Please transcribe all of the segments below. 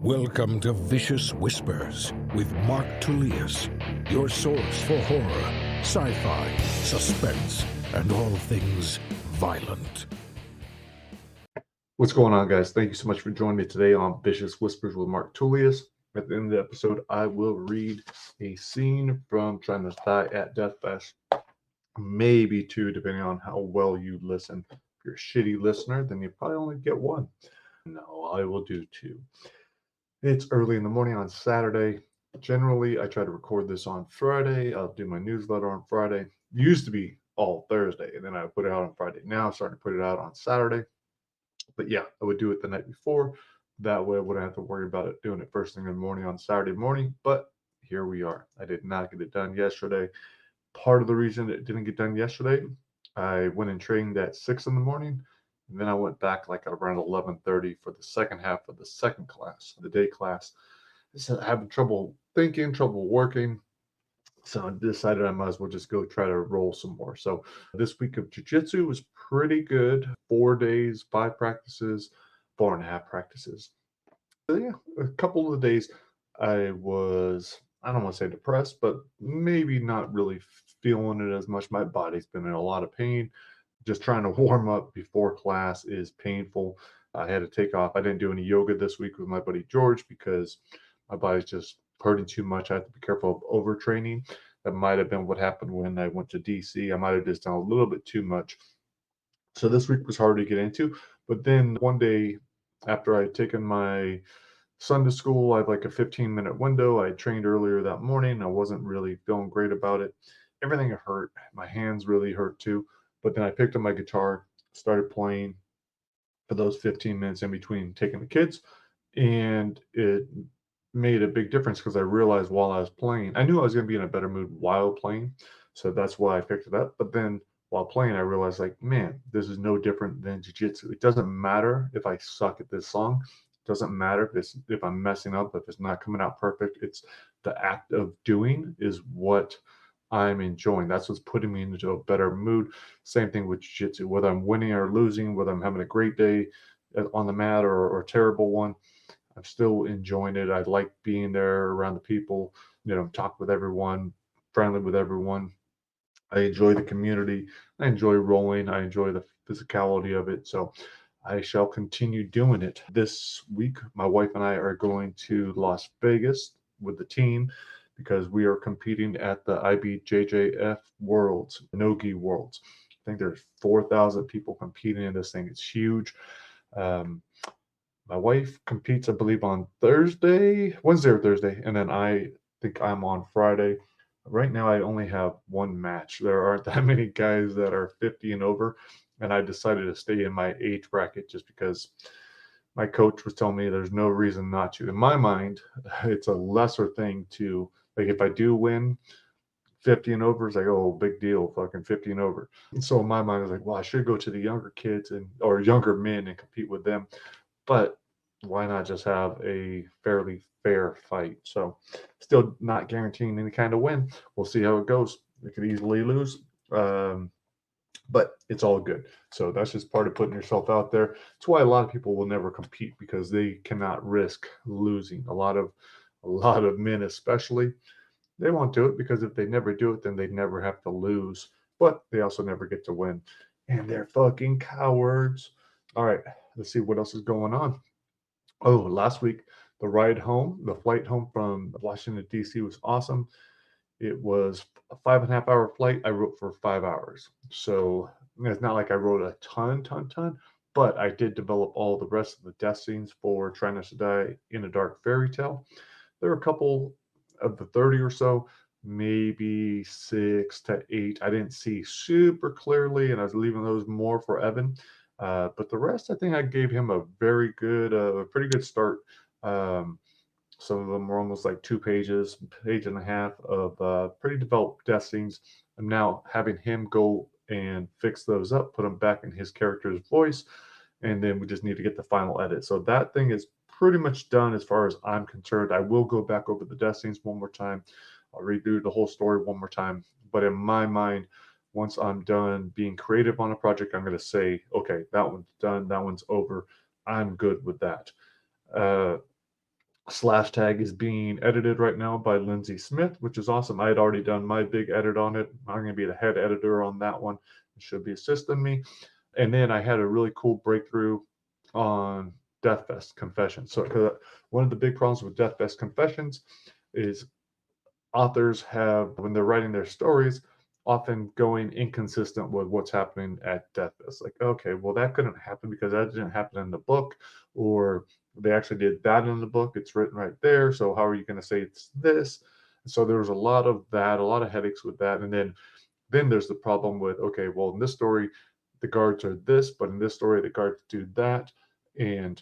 Welcome to Vicious Whispers with Mark Tullius, your source for horror, sci-fi, suspense, and all things violent. What's going on, guys? Thank you so much for joining me today on Vicious Whispers with Mark Tullius. At the end of the episode, I will read a scene from Trying to Die at Dethfest. Maybe two, depending on how well you listen. If you're a shitty listener, then you probably only get one. No, I will do two. It's early in the morning on Saturday. Generally, I try to record this on Friday. I'll do my newsletter on Friday. It used to be all Thursday, and then I would put it out on Friday. Now I'm starting to put it out on Saturday. But yeah, I would do it the night before. That way I wouldn't have to worry about it doing it first thing in the morning on Saturday morning. But here we are. I did not get it done yesterday. Part of the reason it didn't get done yesterday, I went and trained at 6 in the morning. And then I went back like at around 11:30 for the second half of the second class, the day class. I said having trouble thinking, trouble working. So I decided I might as well just go try to roll some more. So this week of jiu-jitsu was pretty good. 4 days, 5 practices, 4.5 practices. So yeah, a couple of the days I don't want to say depressed, but maybe not really feeling it as much. My body's been in a lot of pain. Just trying to warm up before class is painful. I had to take off. I didn't do any yoga this week with my buddy George because my body's just hurting too much. I have to be careful of overtraining. That might have been what happened when I went to DC. I might have just done a little bit too much. So this week was hard to get into. But then one day after I had taken my son to school, I have like a 15-minute window. I trained earlier that morning. I wasn't really feeling great about it. Everything hurt. My hands really hurt too. But then I picked up my guitar, started playing for those 15 minutes in between taking the kids. And it made a big difference because I realized while I was playing, I knew I was going to be in a better mood while playing. So that's why I picked it up. But then while playing, I realized, like, man, this is no different than jiu-jitsu. It doesn't matter if I suck at this song. It doesn't matter if I'm messing up, if it's not coming out perfect. It's the act of doing is what I'm enjoying. That's what's putting me into a better mood. Same thing with jiu-jitsu, whether I'm winning or losing, whether I'm having a great day on the mat or a terrible one. I'm still enjoying it. I like being there around the people, talk with everyone, friendly with everyone. I enjoy the community. I enjoy rolling. I enjoy the physicality of it. So I shall continue doing it. This week, my wife and I are going to Las Vegas with the team because we are competing at the IBJJF Worlds, Nogi Worlds. I think there's 4,000 people competing in this thing. It's huge. My wife competes, I believe, on Wednesday or Thursday, and then I think I'm on Friday. Right now, I only have one match. There aren't that many guys that are 50 and over, and I decided to stay in my age bracket just because my coach was telling me there's no reason not to. In my mind, it's a lesser thing to, like, if I do win 50 and over, it's like, oh, big deal, fucking 50 and over. And so in my mind, I was like, well, I should go to the younger kids or younger men and compete with them. But why not just have a fairly fair fight? So still not guaranteeing any kind of win. We'll see how it goes. We could easily lose. But it's all good. So that's just part of putting yourself out there. It's why a lot of people will never compete because they cannot risk losing. A lot of men especially, they won't do it because if they never do it, then they never have to lose. But they also never get to win. And they're fucking cowards. All right, let's see what else is going on. Oh, last week, the flight home from Washington, D.C. was awesome. It was a 5.5 hour flight. I wrote for 5 hours. So it's not like I wrote a ton, but I did develop all the rest of the death scenes for Try Not to Die in a Dark Fairy Tale. There are a couple of the 30 or so, maybe 6 to 8. I didn't see super clearly, and I was leaving those more for Evan. But the rest, I think I gave him a pretty good start. Some of them were almost like 2 pages, page and a half of pretty developed death scenes. I'm now having him go and fix those up, put them back in his character's voice, and then we just need to get the final edit. So that thing is pretty much done as far as I'm concerned. I will go back over the death scenes one more time. I'll redo the whole story one more time. But in my mind, once I'm done being creative on a project, I'm going to say, okay, that one's done. That one's over. I'm good with that. Slash tag is being edited right now by Lindsay Smith, which is awesome. I had already done my big edit on it. I'm going to be the head editor on that one. It should be assisting me. And then I had a really cool breakthrough on Dethfest Confessions. So one of the big problems with Dethfest Confessions is authors have, when they're writing their stories, often going inconsistent with what's happening at Dethfest. Like, okay, well, that couldn't happen because that didn't happen in the book, or they actually did that in the book. It's written right there. So how are you going to say it's this? So there was a lot of that, a lot of headaches with that. And then there's the problem with, okay, well, in this story, the guards are this, but in this story, the guards do that. And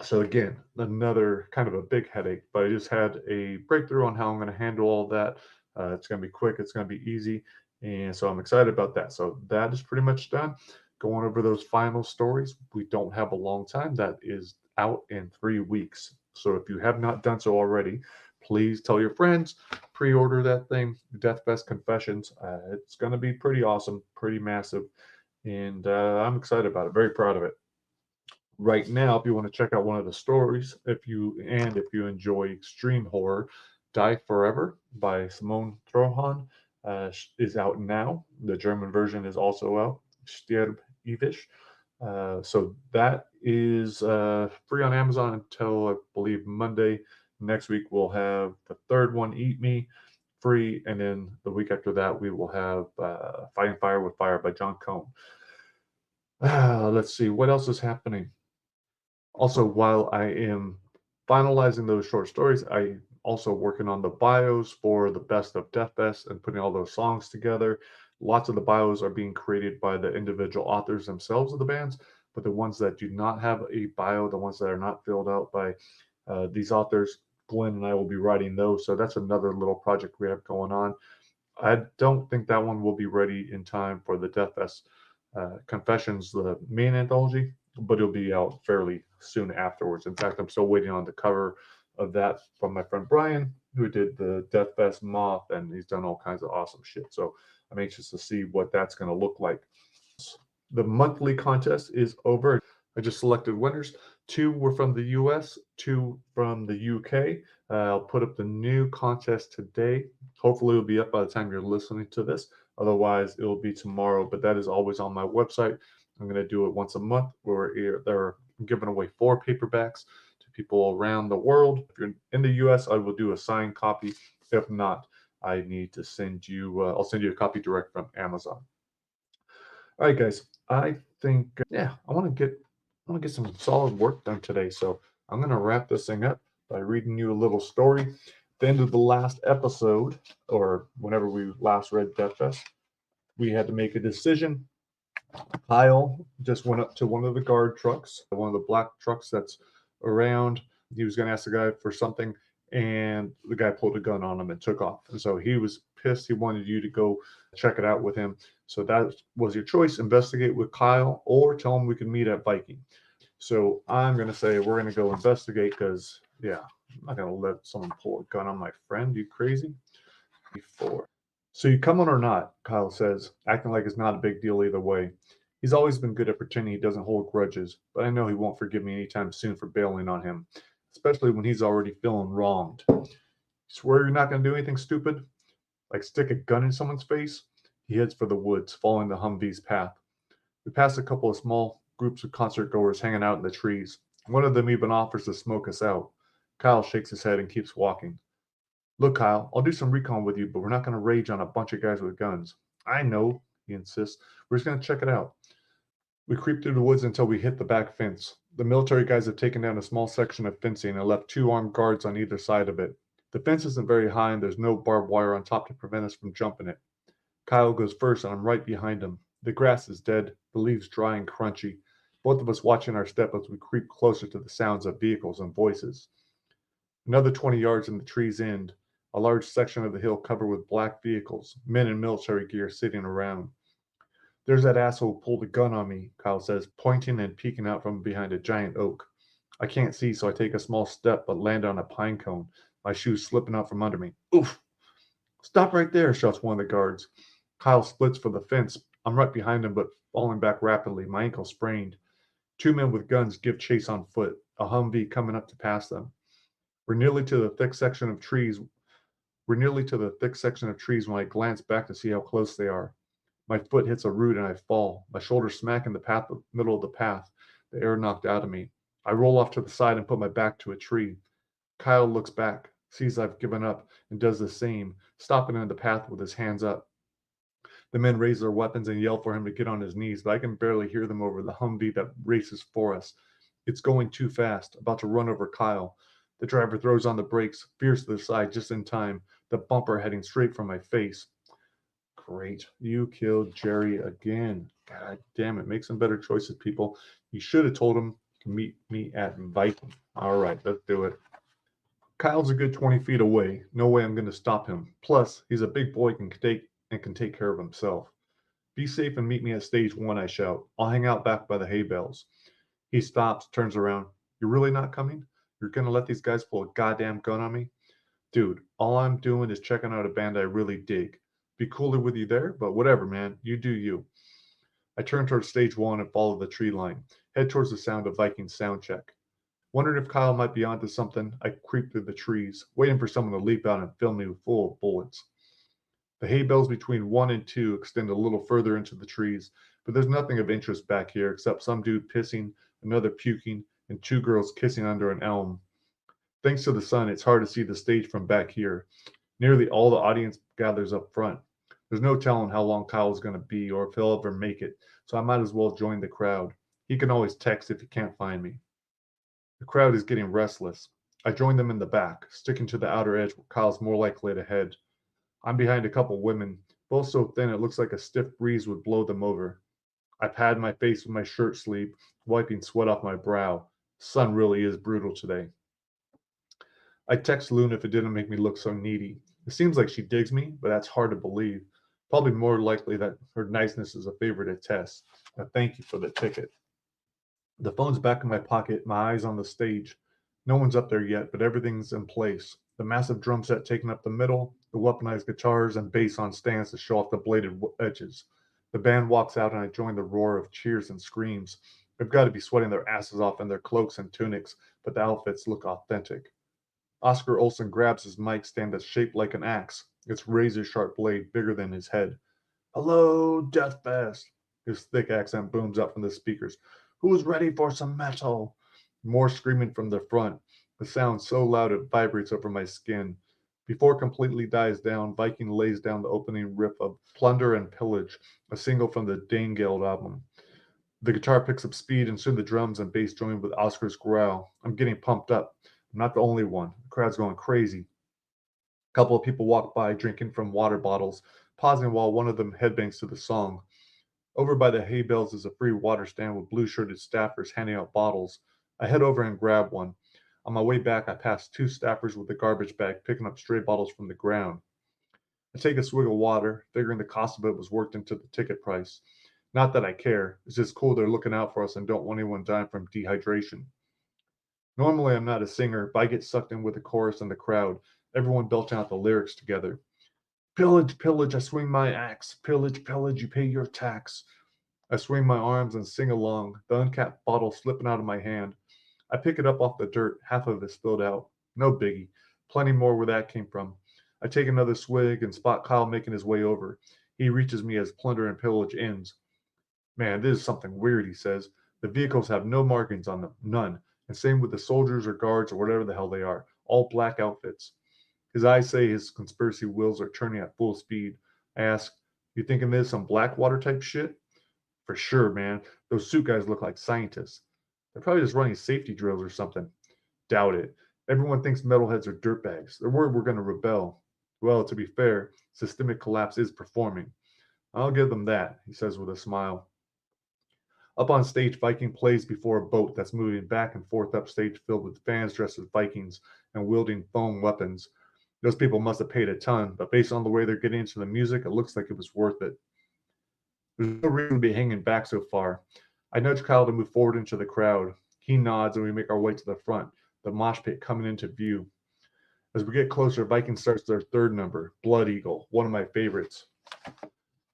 so again, another kind of a big headache, but I just had a breakthrough on how I'm going to handle all that. It's going to be quick. It's going to be easy. And so I'm excited about that. So that is pretty much done. Going over those final stories. We don't have a long time. That is out in 3 weeks. So if you have not done so already, please tell your friends, pre-order that thing, Deathfest Confessions. It's going to be pretty awesome, pretty massive. And I'm excited about it. Very proud of it. Right now, if you want to check out one of the stories, if you enjoy extreme horror, Die Forever by Simone Trohan is out now. The German version is also out. Stirb ewig. So that is free on Amazon until I believe Monday. Next week we'll have the third one, Eat Me, free, and then the week after that we will have Fighting Fire with Fire by John Cone. Let's see what else is happening. Also, while I am finalizing those short stories, I also working on the bios for the Best of Dethfest and putting all those songs together. Lots of the bios are being created by the individual authors themselves of the bands, but the ones that do not have a bio, the ones that are not filled out by these authors, Glenn and I will be writing those. So that's another little project we have going on. I don't think that one will be ready in time for the Dethfest Confessions, the main anthology, but it'll be out fairly soon afterwards. In fact, I'm still waiting on the cover of that from my friend Brian, who did the Deathfest Moth, and he's done all kinds of awesome shit. So I'm anxious to see what that's going to look like. The monthly contest is over. I just selected winners. 2 were from the US, 2 from the UK. I'll put up the new contest today. Hopefully, it'll be up by the time you're listening to this. Otherwise, it'll be tomorrow, but that is always on my website. I'm going to do it once a month where they're giving away 4 paperbacks to people around the world. If you're in the US, I will do a signed copy. If not, I need to send you, I'll send you a copy direct from Amazon. All right, guys. I think I want to get some solid work done today. So I'm gonna wrap this thing up by reading you a little story. At the end of the last episode, or whenever we last read Deathfest, we had to make a decision. Kyle just went up to one of the guard trucks, one of the black trucks that's around. He was gonna ask the guy for something, and the guy pulled a gun on him and took off. And so he was pissed. He wanted you to go check it out with him. So that was your choice: investigate with Kyle or tell him we can meet at Viking. So I'm going to say we're going to go investigate because, yeah, I'm not going to let someone pull a gun on my friend. You crazy? Before. So you come on or not, Kyle says, acting like it's not a big deal either way. He's always been good at pretending he doesn't hold grudges, but I know he won't forgive me anytime soon for bailing on him, especially when he's already feeling wronged. Swear you're not going to do anything stupid? Like stick a gun in someone's face? He heads for the woods, following the Humvee's path. We pass a couple of small groups of concert goers hanging out in the trees. One of them even offers to smoke us out. Kyle shakes his head and keeps walking. Look, Kyle, I'll do some recon with you, but we're not going to rage on a bunch of guys with guns. I know, he insists. We're just going to check it out. We creep through the woods until we hit the back fence. The military guys have taken down a small section of fencing and left 2 armed guards on either side of it. The fence isn't very high and there's no barbed wire on top to prevent us from jumping it. Kyle goes first and I'm right behind him. The grass is dead, the leaves dry and crunchy, both of us watching our step as we creep closer to the sounds of vehicles and voices. Another 20 yards in the tree's end, a large section of the hill covered with black vehicles, men in military gear sitting around. There's that asshole who pulled a gun on me, Kyle says, pointing and peeking out from behind a giant oak. I can't see, so I take a small step but land on a pine cone, my shoes slipping out from under me. Oof! Stop right there, shouts one of the guards. Kyle splits for the fence. I'm right behind him, but falling back rapidly, my ankle sprained. 2 men with guns give chase on foot, a Humvee coming up to pass them. We're nearly to the thick section of trees. We're nearly to the thick section of trees when I glance back to see how close they are. My foot hits a root and I fall. My shoulder smack in the middle of the path. The air knocked out of me. I roll off to the side and put my back to a tree. Kyle looks back, sees I've given up, and does the same, stopping in the path with his hands up. The men raise their weapons and yell for him to get on his knees, but I can barely hear them over the Humvee that races for us. It's going too fast, about to run over Kyle. The driver throws on the brakes, veers to the side just in time, the bumper heading straight for my face. Great. You killed Jerry again. God damn it. Make some better choices, people. You should have told him you can meet me at Viking. All right, let's do it. Kyle's a good 20 feet away. No way I'm going to stop him. Plus, he's a big boy and can take care of himself. Be safe and meet me at stage 1, I shout. I'll hang out back by the hay bales. He stops, turns around. You're really not coming? You're going to let these guys pull a goddamn gun on me? Dude, all I'm doing is checking out a band I really dig. Be cooler with you there, but whatever, man. You do you. I turn towards stage 1 and follow the tree line. Head towards the sound of Viking sound check. Wondering if Kyle might be onto something, I creep through the trees, waiting for someone to leap out and fill me full of bullets. The hay bales between 1 and 2 extend a little further into the trees, but there's nothing of interest back here except some dude pissing, another puking, and 2 girls kissing under an elm. Thanks to the sun, it's hard to see the stage from back here. Nearly all the audience gathers up front. There's no telling how long Kyle is going to be or if he'll ever make it, so I might as well join the crowd. He can always text if he can't find me. The crowd is getting restless. I join them in the back, sticking to the outer edge where Kyle's more likely to head. I'm behind a couple women, both so thin it looks like a stiff breeze would blow them over. I pad my face with my shirt sleeve, wiping sweat off my brow. The sun really is brutal today. I text Luna if it didn't make me look so needy. It seems like she digs me, but that's hard to believe. Probably more likely that her niceness is a favor to Tess. A thank you for the ticket. The phone's back in my pocket, my eyes on the stage. No one's up there yet, but everything's in place. The massive drum set taking up the middle, the weaponized guitars and bass on stands to show off the bladed edges. The band walks out and I join the roar of cheers and screams. They've got to be sweating their asses off in their cloaks and tunics, but the outfits look authentic. Oscar Olson grabs his mic stand that's shaped like an axe, its razor-sharp blade bigger than his head. Hello, Dethfest. His thick accent booms up from the speakers. Who's ready for some metal? More screaming from the front. The sound so loud it vibrates over my skin. Before it completely dies down, Viking lays down the opening riff of Plunder and Pillage, a single from the Danegeld album. The guitar picks up speed and soon the drums and bass join with Oscar's growl. I'm getting pumped up. I'm not the only one. The crowd's going crazy. A couple of people walk by drinking from water bottles, pausing while one of them headbangs to the song. Over by the hay bales is a free water stand with blue-shirted staffers handing out bottles. I head over and grab one. On my way back, I pass 2 staffers with a garbage bag, picking up stray bottles from the ground. I take a swig of water, figuring the cost of it was worked into the ticket price. Not that I care. It's just cool they're looking out for us and don't want anyone dying from dehydration. Normally, I'm not a singer, but I get sucked in with the chorus and the crowd, everyone belting out the lyrics together. Pillage, pillage, I swing my axe. Pillage, pillage, you pay your tax. I swing my arms and sing along, the uncapped bottle slipping out of my hand. I pick it up off the dirt, half of it spilled out. No biggie. Plenty more where that came from. I take another swig and spot Kyle making his way over. He reaches me as Plunder and Pillage ends. Man, this is something weird, he says. The vehicles have no markings on them, none. And same with the soldiers or guards or whatever the hell they are, all black outfits. His eyes say his conspiracy wheels are turning at full speed. I ask, you thinking this some Blackwater type shit? For sure, man. Those suit guys look like scientists. They're probably just running safety drills or something. Doubt it. Everyone thinks metalheads are dirtbags. They're worried we're going to rebel. Well, to be fair, systemic collapse is performing. I'll give them that, he says with a smile. Up on stage, Viking plays before a boat that's moving back and forth upstage filled with fans dressed as Vikings and wielding foam weapons. Those people must have paid a ton, but based on the way they're getting into the music, it looks like it was worth it. There's no reason to be hanging back so far. I nudge Kyle to move forward into the crowd. He nods and we make our way to the front, the mosh pit coming into view. As we get closer, Viking starts their third number, Blood Eagle, one of my favorites.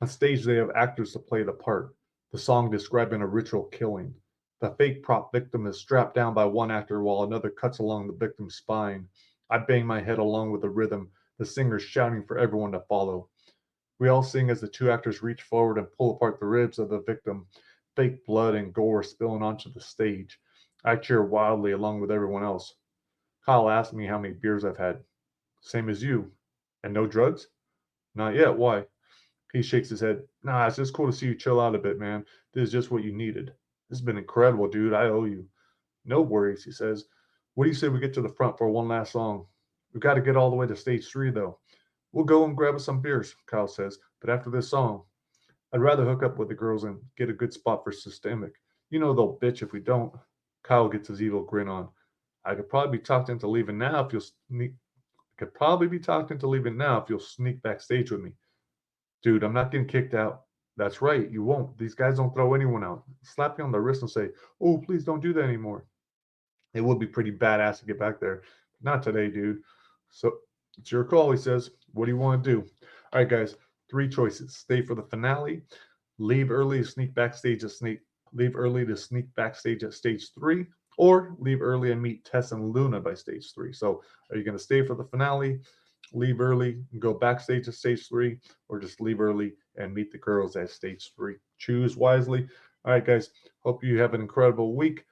On stage, they have actors to play the part, the song describing a ritual killing. The fake prop victim is strapped down by one actor while another cuts along the victim's spine. I bang my head along with the rhythm, the singers shouting for everyone to follow. We all sing as the two actors reach forward and pull apart the ribs of the victim, fake blood and gore spilling onto the stage. I cheer wildly along with everyone else. Kyle asks me how many beers I've had. Same as you. And no drugs? Not yet. Why? He shakes his head. Nah, it's just cool to see you chill out a bit, man. This is just what you needed. This has been incredible, dude. I owe you. No worries, he says. What do you say we get to the front for one last song? We've got to get all the way to stage 3, though. We'll go and grab us some beers, Kyle says. But after this song, I'd rather hook up with the girls and get a good spot for Systemic. You know they'll bitch if we don't. Kyle gets his evil grin on. I could probably be talked into leaving now if you'll sneak. Could probably be talked into leaving now if you'll sneak backstage with me. Dude, I'm not getting kicked out. That's right, you won't. These guys don't throw anyone out. Slap you on the wrist and say, oh, please don't do that anymore. It would be pretty badass to get back there. Not today, dude. So it's your call, he says. What do you want to do? All right, guys, 3 choices. Stay for the finale, leave early to sneak backstage at stage 3, or leave early and meet Tess and Luna by stage 3. So are you going to stay for the finale, leave early and go backstage at stage 3, or just leave early and meet the girls at stage 3? Choose wisely. All right, guys. Hope you have an incredible week.